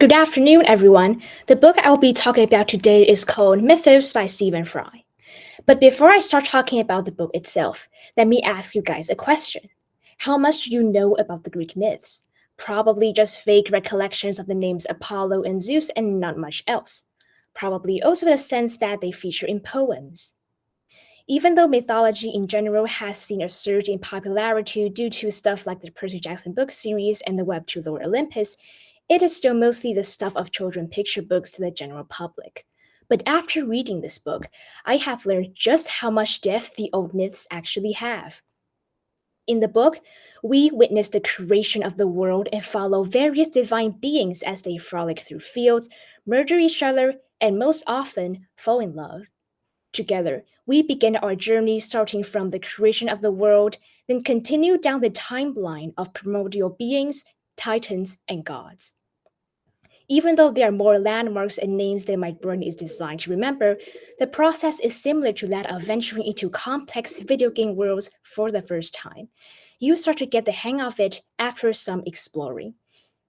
Good afternoon, everyone. The book I'll be talking about today is called Mythos by Stephen Fry. But before I start talking about the book itself, let me ask you guys a question. How much do you know about the Greek myths? Probably just vague recollections of the names Apollo and Zeus and not much else. Probably also the sense that they feature in poems. Even though mythology in general has seen a surge in popularity due to stuff like the Percy Jackson book series and the web to Lord Olympus, it is still mostly the stuff of children picture books to the general public. But after reading this book, I have learned just how much depth the old myths actually have. In the book, we witness the creation of the world and follow various divine beings as they frolic through fields, murder each other, and most often fall in love. Together, we begin our journey starting from the creation of the world, then continue down the timeline of primordial beings, titans, and gods. Even though there are more landmarks and names than my brain is designed to remember, the process is similar to that of venturing into complex video game worlds for the first time. You start to get the hang of it after some exploring.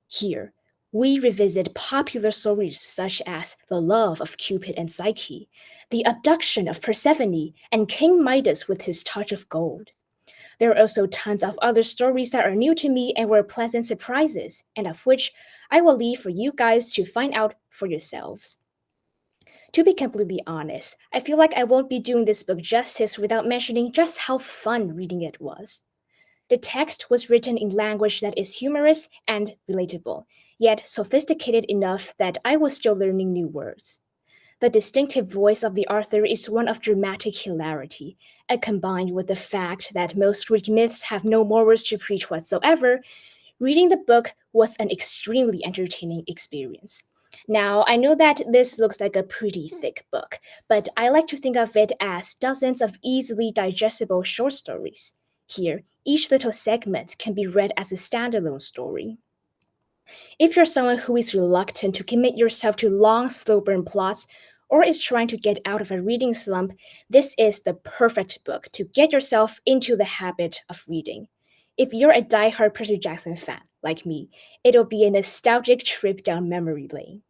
Here, we revisit popular stories such as the love of Cupid and Psyche, the abduction of Persephone, and King Midas with his touch of gold. There are also tons of other stories that are new to me and were pleasant surprises, and of which I will leave for you guys to find out for yourselves. To be completely honest, I feel like I won't be doing this book justice without mentioning just how fun reading it was. The text was written in language that is humorous and relatable, yet sophisticated enough that I was still learning new words. The distinctive voice of the author is one of dramatic hilarity, and combined with the fact that most Greek myths have no morals to preach whatsoever, reading the book was an extremely entertaining experience. Now, I know that this looks like a pretty thick book, but I like to think of it as dozens of easily digestible short stories. Here, each little segment can be read as a standalone story. If you're someone who is reluctant to commit yourself to long, slow burn plots, or is trying to get out of a reading slump, this is the perfect book to get yourself into the habit of reading. If you're a diehard Percy Jackson fan, like me, it'll be a nostalgic trip down memory lane.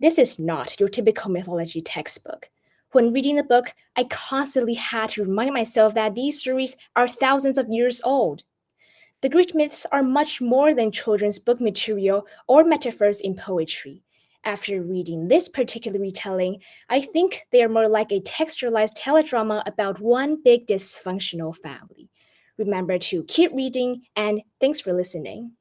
This is not your typical mythology textbook. When reading the book, I constantly had to remind myself that these stories are thousands of years old. The Greek myths are much more than children's book material or metaphors in poetry. After reading this particular retelling, I think they are more like a textualized teledrama about one big dysfunctional family. Remember to keep reading, and thanks for listening.